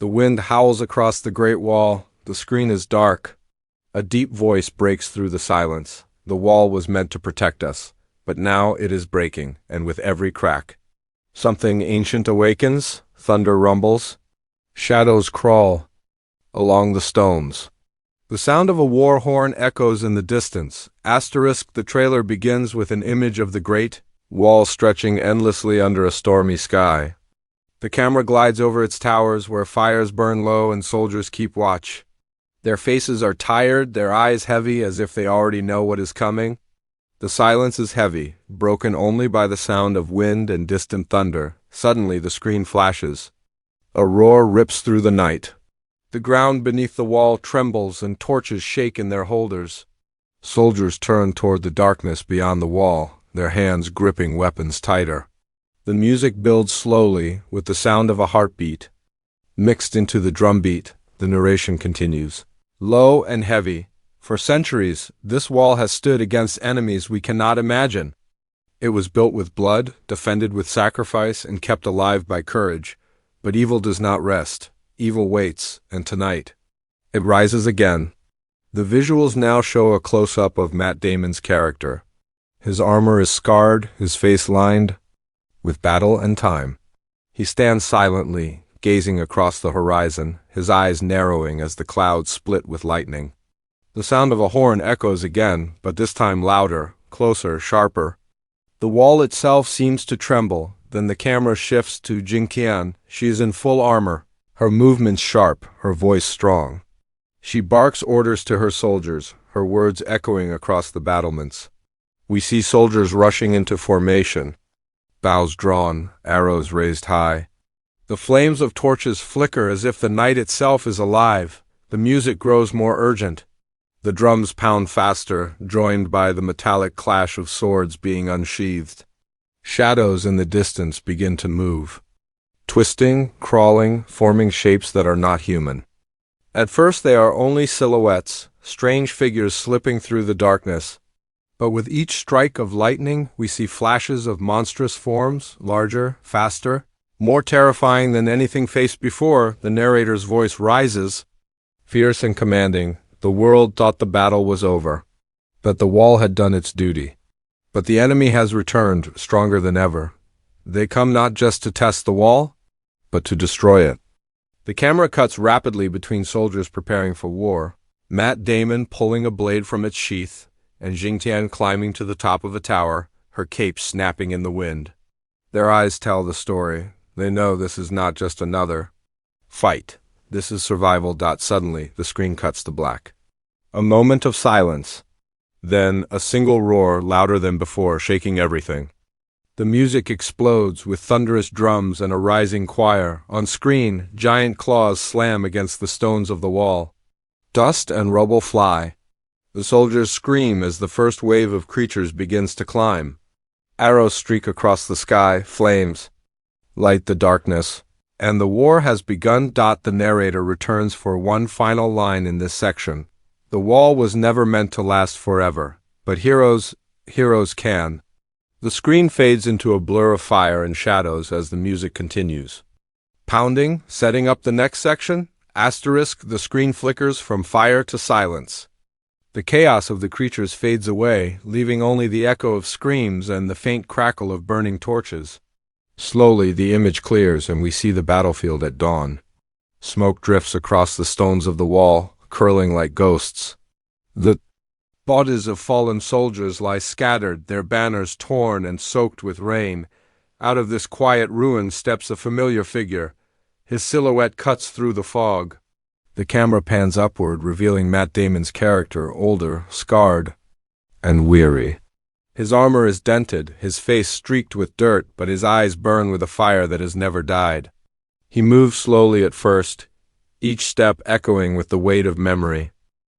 The wind howls across the great wall. The screen is dark. A deep voice breaks through the silence. The wall was meant to protect us, but now it is breaking, and with every crack, something ancient awakens, thunder rumbles, shadows crawl along the stones. The sound of a war horn echoes in the distance. The trailer begins with an image of the great wall stretching endlessly under a stormy sky. The camera glides over its towers where fires burn low and soldiers keep watch. Their faces are tired, their eyes heavy as if they already know what is coming. The silence is heavy, broken only by the sound of wind and distant thunder. Suddenly the screen flashes. A roar rips through the night. The ground beneath the wall trembles and torches shake in their holders. Soldiers turn toward the darkness beyond the wall, their hands gripping weapons tighter. The music builds slowly, with the sound of a heartbeat. Mixed into the drumbeat, the narration continues. Low and heavy. For centuries, this wall has stood against enemies we cannot imagine. It was built with blood, defended with sacrifice, and kept alive by courage. But evil does not rest. Evil waits, and tonight, it rises again. The visuals now show a close-up of Matt Damon's character. His armor is scarred, his face lined with battle and time. He stands silently, gazing across the horizon, his eyes narrowing as the clouds split with lightning. The sound of a horn echoes again, but this time louder, closer, sharper. The wall itself seems to tremble. Then the camera shifts to Jing Tian. She is in full armor, her movements sharp, her voice strong. She barks orders to her soldiers, her words echoing across the battlements. We see soldiers rushing into formation, bows drawn, arrows raised high. The flames of torches flicker as if the night itself is alive. The music grows more urgent. The drums pound faster, joined by the metallic clash of swords being unsheathed. Shadows in the distance begin to move, twisting, crawling, forming shapes that are not human. At first they are only silhouettes, strange figures slipping through the darkness. But with each strike of lightning, we see flashes of monstrous forms, larger, faster, more terrifying than anything faced before. The narrator's voice rises, fierce and commanding. The world thought the battle was over, that the wall had done its duty. But the enemy has returned, stronger than ever. They come not just to test the wall, but to destroy it. The camera cuts rapidly between soldiers preparing for war, Matt Damon pulling a blade from its sheath, and Jing Tian climbing to the top of a tower, her cape snapping in the wind. Their eyes tell the story. They know this is not just another fight. This is survival. Suddenly, the screen cuts to black. A moment of silence. Then, a single roar, louder than before, shaking everything. The music explodes with thunderous drums and a rising choir. On screen, giant claws slam against the stones of the wall. Dust and rubble fly. The soldiers scream as the first wave of creatures begins to climb. Arrows streak across the sky, flames light the darkness. And the war has begun. The narrator returns for one final line in this section. The wall was never meant to last forever, but heroes can. The screen fades into a blur of fire and shadows as the music continues. Pounding, setting up the next section. The screen flickers from fire to silence. The chaos of the creatures fades away, leaving only the echo of screams and the faint crackle of burning torches. Slowly, the image clears and we see the battlefield at dawn. Smoke drifts across the stones of the wall, curling like ghosts. The bodies of fallen soldiers lie scattered, their banners torn and soaked with rain. Out of this quiet ruin steps a familiar figure. His silhouette cuts through the fog. The camera pans upward, revealing Matt Damon's character, older, scarred, and weary. His armor is dented, his face streaked with dirt, but his eyes burn with a fire that has never died. He moves slowly at first, each step echoing with the weight of memory.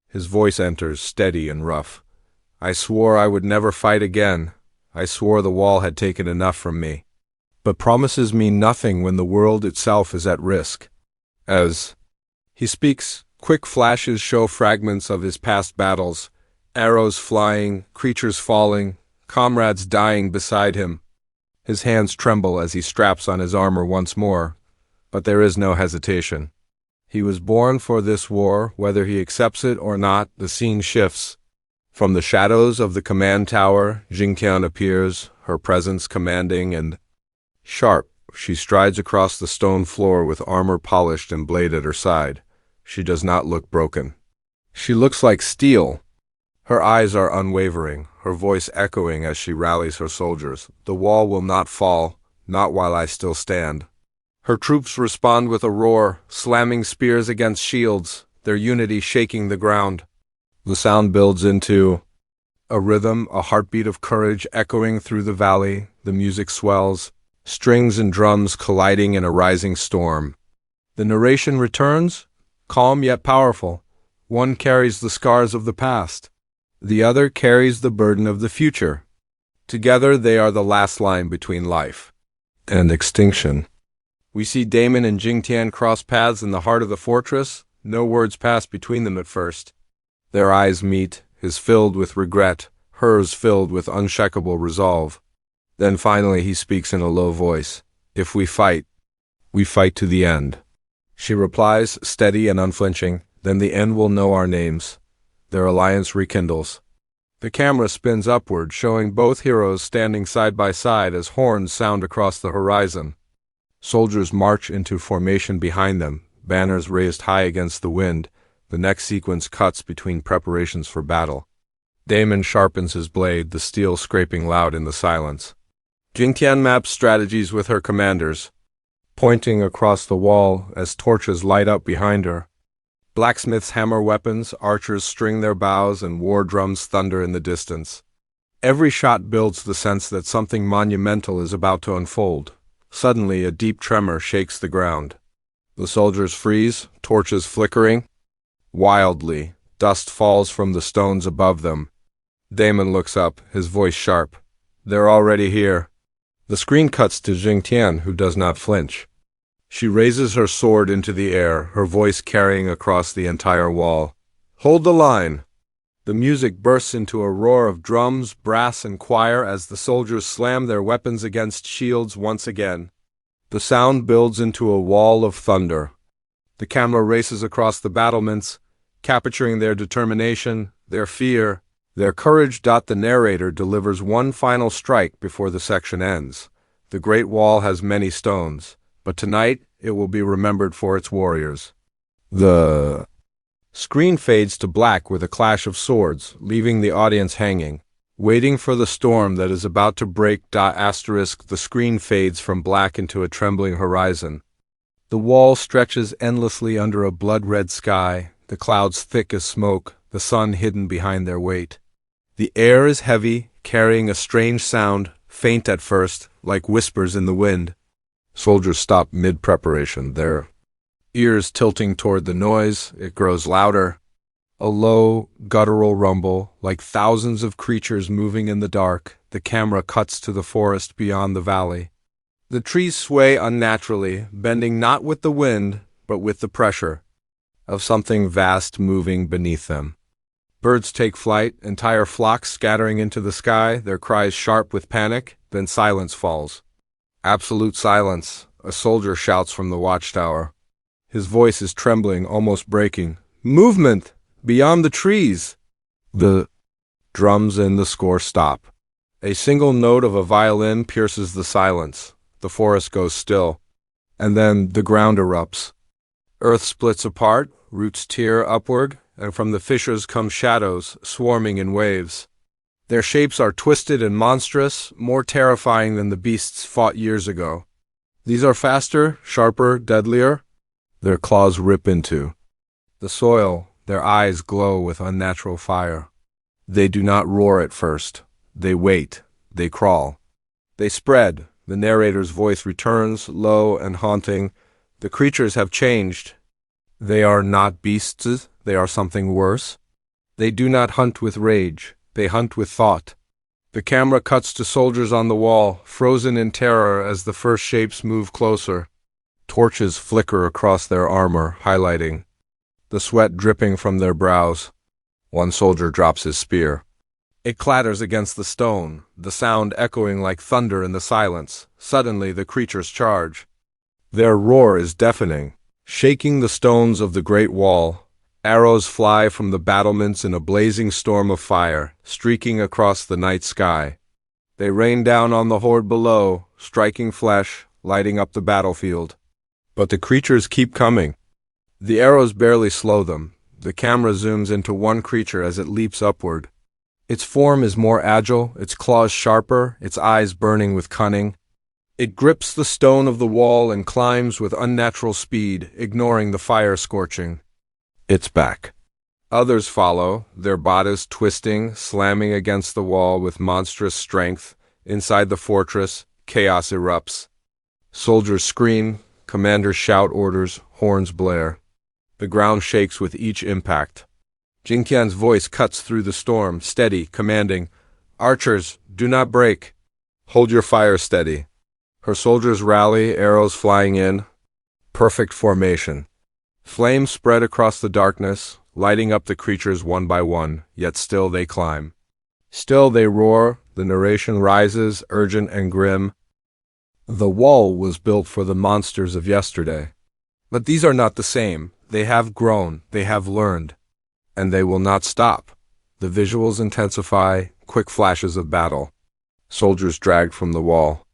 His voice enters, steady and rough. I swore I would never fight again. I swore the wall had taken enough from me. But promises mean nothing when the world itself is at risk. As he speaks, quick flashes show fragments of his past battles, arrows flying, creatures falling, comrades dying beside him. His hands tremble as he straps on his armor once more, but there is no hesitation. He was born for this war, whether he accepts it or not. The scene shifts. From the shadows of the command tower, Jing Tian appears, her presence commanding and sharp. She strides across the stone floor with armor polished and blade at her side. She does not look broken. She looks like steel. Her eyes are unwavering, her voice echoing as she rallies her soldiers. The wall will not fall, not while I still stand. Her troops respond with a roar, slamming spears against shields, their unity shaking the ground. The sound builds into a rhythm, a heartbeat of courage echoing through the valley. The music swells, strings and drums colliding in a rising storm. The narration returns, calm yet powerful. One carries the scars of the past. The other carries the burden of the future. Together they are the last line between life and extinction. We see Damon and Jing Tian cross paths in the heart of the fortress. No words pass between them at first. Their eyes meet, his filled with regret, hers filled with unshakable resolve. Then finally he speaks in a low voice. If we fight to the end. She replies, steady and unflinching, then the end will know our names. Their alliance rekindles. The camera spins upward, showing both heroes standing side by side as horns sound across the horizon. Soldiers march into formation behind them, banners raised high against the wind. The next sequence cuts between preparations for battle. Damon sharpens his blade, the steel scraping loud in the silence. Jing Tian maps strategies with her commanders, pointing across the wall as torches light up behind her. Blacksmiths hammer weapons, archers string their bows, and war drums thunder in the distance. Every shot builds the sense that something monumental is about to unfold. Suddenly, a deep tremor shakes the ground. The soldiers freeze, torches flickering. Wildly, dust falls from the stones above them. Damon looks up, his voice sharp. They're already here. The screen cuts to Jing Tian, who does not flinch. She raises her sword into the air, her voice carrying across the entire wall. Hold the line! The music bursts into a roar of drums, brass, and choir as the soldiers slam their weapons against shields once again. The sound builds into a wall of thunder. The camera races across the battlements, capturing their determination, their fear, their courage. The narrator delivers one final strike before the section ends. The Great Wall has many stones, but tonight it will be remembered for its warriors. The screen fades to black with a clash of swords, leaving the audience hanging, waiting for the storm that is about to break. The screen fades from black into a trembling horizon. The wall stretches endlessly under a blood-red sky, the clouds thick as smoke, the sun hidden behind their weight. The air is heavy, carrying a strange sound, faint at first, like whispers in the wind. Soldiers stop mid-preparation, their ears tilting toward the noise. It grows louder. A low, guttural rumble, like thousands of creatures moving in the dark. The camera cuts to the forest beyond the valley. The trees sway unnaturally, bending not with the wind, but with the pressure of something vast moving beneath them. Birds take flight, entire flocks scattering into the sky, their cries sharp with panic. Then silence falls. Absolute silence. A soldier shouts from the watchtower. His voice is trembling, almost breaking. Movement! Beyond the trees! The drums and the score stop. A single note of a violin pierces the silence. The forest goes still. And then the ground erupts. Earth splits apart, roots tear upward, and from the fissures come shadows, swarming in waves. Their shapes are twisted and monstrous, more terrifying than the beasts fought years ago. These are faster, sharper, deadlier. Their claws rip into the soil, their eyes glow with unnatural fire. They do not roar at first. They wait. They crawl. They spread. The narrator's voice returns, low and haunting. The creatures have changed. They are not beasts. They are something worse. They do not hunt with rage. They hunt with thought. The camera cuts to soldiers on the wall, frozen in terror as the first shapes move closer. Torches flicker across their armor, highlighting the sweat dripping from their brows. One soldier drops his spear. It clatters against the stone, the sound echoing like thunder in the silence. Suddenly the creatures charge. Their roar is deafening. Shaking the stones of the Great Wall, arrows fly from the battlements in a blazing storm of fire, streaking across the night sky. They rain down on the horde below, striking flesh, lighting up the battlefield. But the creatures keep coming. The arrows barely slow them. The camera zooms into one creature as it leaps upward. Its form is more agile, its claws sharper, its eyes burning with cunning. It grips the stone of the wall and climbs with unnatural speed, ignoring the fire scorching. It's back. Others follow, their bodies twisting, slamming against the wall with monstrous strength. Inside the fortress, chaos erupts. Soldiers scream, commanders shout orders, horns blare. The ground shakes with each impact. Jing Tian's voice cuts through the storm, steady, commanding, "Archers, do not break. Hold your fire steady." Her soldiers rally, arrows flying in. Perfect formation. Flames spread across the darkness, lighting up the creatures one by one, yet still they climb. Still they roar, the narration rises, urgent and grim. The wall was built for the monsters of yesterday. But these are not the same. They have grown, they have learned. And they will not stop. The visuals intensify, quick flashes of battle. Soldiers dragged from the wall.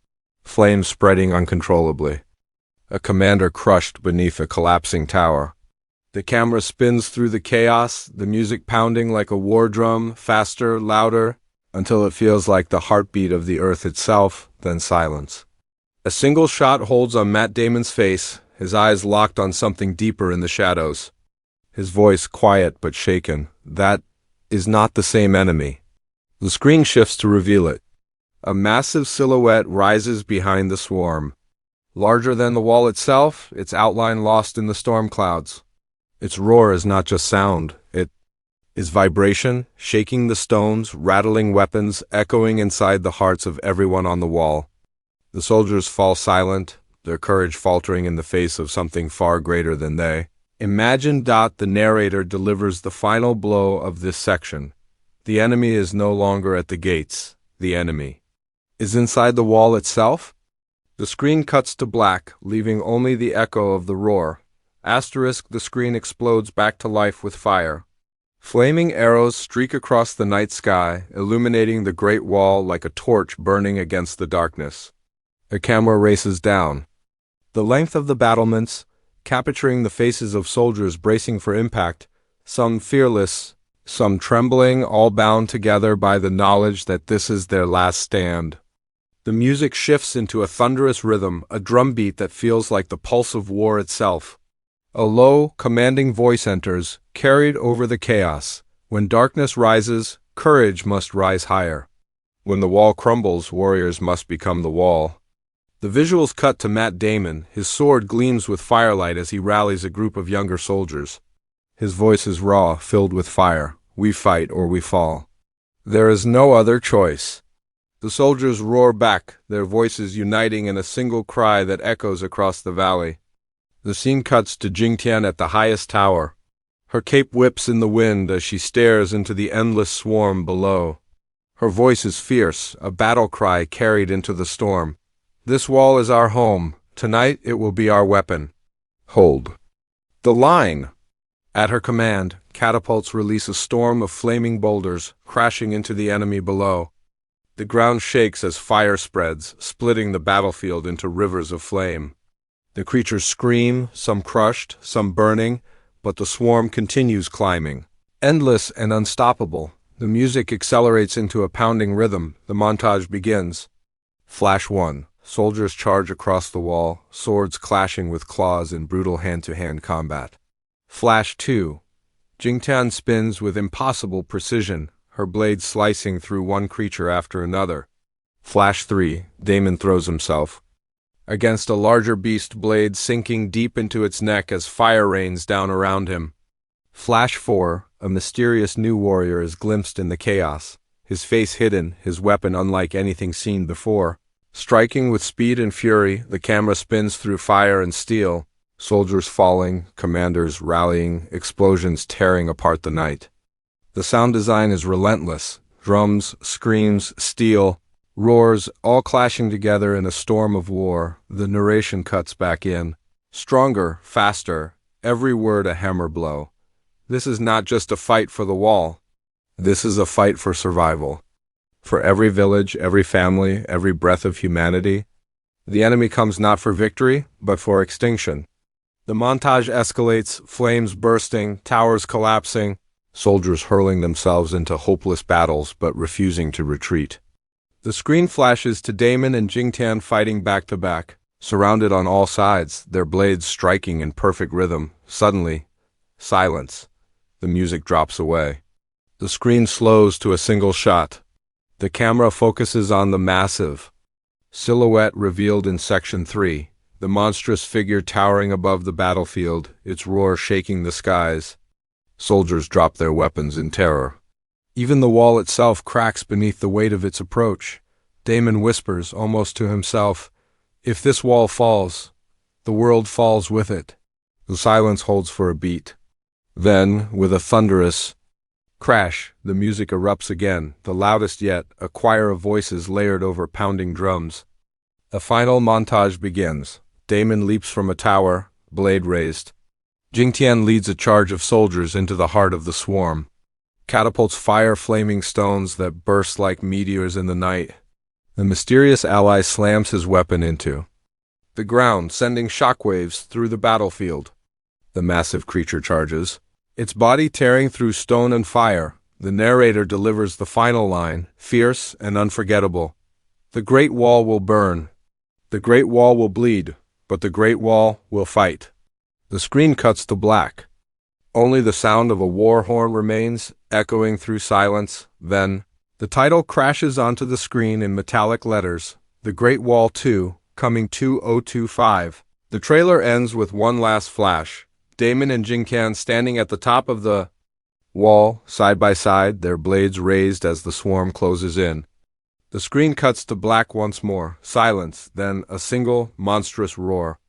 Flames spreading uncontrollably. A commander crushed beneath a collapsing tower. The camera spins through the chaos, the music pounding like a war drum, faster, louder, until it feels like the heartbeat of the earth itself, then silence. A single shot holds on Matt Damon's face, his eyes locked on something deeper in the shadows. His voice quiet but shaken. That is not the same enemy. The screen shifts to reveal it. A massive silhouette rises behind the swarm. Larger than the wall itself, its outline lost in the storm clouds. Its roar is not just sound, it is vibration, shaking the stones, rattling weapons, echoing inside the hearts of everyone on the wall. The soldiers fall silent, their courage faltering in the face of something far greater than they. Imagine. The narrator delivers the final blow of this section. The enemy is no longer at the gates. The enemy is inside the wall itself. The screen cuts to black, leaving only the echo of the roar. The screen explodes back to life with fire. Flaming arrows streak across the night sky, illuminating the Great Wall like a torch burning against the darkness. The camera races down. The length of the battlements, capturing the faces of soldiers bracing for impact, some fearless, some trembling, all bound together by the knowledge that this is their last stand. The music shifts into a thunderous rhythm, a drumbeat that feels like the pulse of war itself. A low, commanding voice enters, carried over the chaos. When darkness rises, courage must rise higher. When the wall crumbles, warriors must become the wall. The visuals cut to Matt Damon. His sword gleams with firelight as he rallies a group of younger soldiers. His voice is raw, filled with fire. We fight or we fall. There is no other choice. The soldiers roar back, their voices uniting in a single cry that echoes across the valley. The scene cuts to Jing Tian at the highest tower. Her cape whips in the wind as she stares into the endless swarm below. Her voice is fierce, a battle cry carried into the storm. This wall is our home. Tonight it will be our weapon. Hold the line. At her command, catapults release a storm of flaming boulders, crashing into the enemy below. The ground shakes as fire spreads, splitting the battlefield into rivers of flame. The creatures scream, some crushed, some burning, but the swarm continues climbing. Endless and unstoppable, the music accelerates into a pounding rhythm. The montage begins. Flash 1. Soldiers charge across the wall, swords clashing with claws in brutal hand-to-hand combat. Flash 2. Jing Tian spins with impossible precision, her blade slicing through one creature after another. Flash 3. Damon throws himself against a larger beast, blade sinking deep into its neck as fire rains down around him. Flash 4. A mysterious new warrior is glimpsed in the chaos, his face hidden, his weapon unlike anything seen before. Striking with speed and fury, the camera spins through fire and steel, soldiers falling, commanders rallying, explosions tearing apart the night. The sound design is relentless. Drums, screams, steel, roars, all clashing together in a storm of war. The narration cuts back in. Stronger, faster, every word a hammer blow. This is not just a fight for the wall. This is a fight for survival. For every village, every family, every breath of humanity. The enemy comes not for victory, but for extinction. The montage escalates, flames bursting, towers collapsing, soldiers hurling themselves into hopeless battles but refusing to retreat. The screen flashes to Damon and Jing Tian fighting back to back, surrounded on all sides, their blades striking in perfect rhythm. Suddenly, silence. The music drops away. The screen slows to a single shot. The camera focuses on the massive silhouette revealed in Section 3, the monstrous figure towering above the battlefield, its roar shaking the skies. Soldiers drop their weapons in terror. Even the wall itself cracks beneath the weight of its approach. Damon whispers, almost to himself, "If this wall falls, the world falls with it." The silence holds for a beat. Then, with a thunderous crash, the music erupts again, the loudest yet, a choir of voices layered over pounding drums. A final montage begins. Damon leaps from a tower, blade raised. Jing Tian leads a charge of soldiers into the heart of the swarm. Catapults fire flaming stones that burst like meteors in the night. The mysterious ally slams his weapon into the ground, sending shockwaves through the battlefield. The massive creature charges, its body tearing through stone and fire. The narrator delivers the final line, fierce and unforgettable. The Great Wall will burn. The Great Wall will bleed, but the Great Wall will fight. The screen cuts to black. Only the sound of a war horn remains, echoing through silence. Then, the title crashes onto the screen in metallic letters, The Great Wall 2, coming 2025. The trailer ends with one last flash. Damon and Jing Tian standing at the top of the wall, side by side, their blades raised as the swarm closes in. The screen cuts to black once more, silence, then a single, monstrous roar.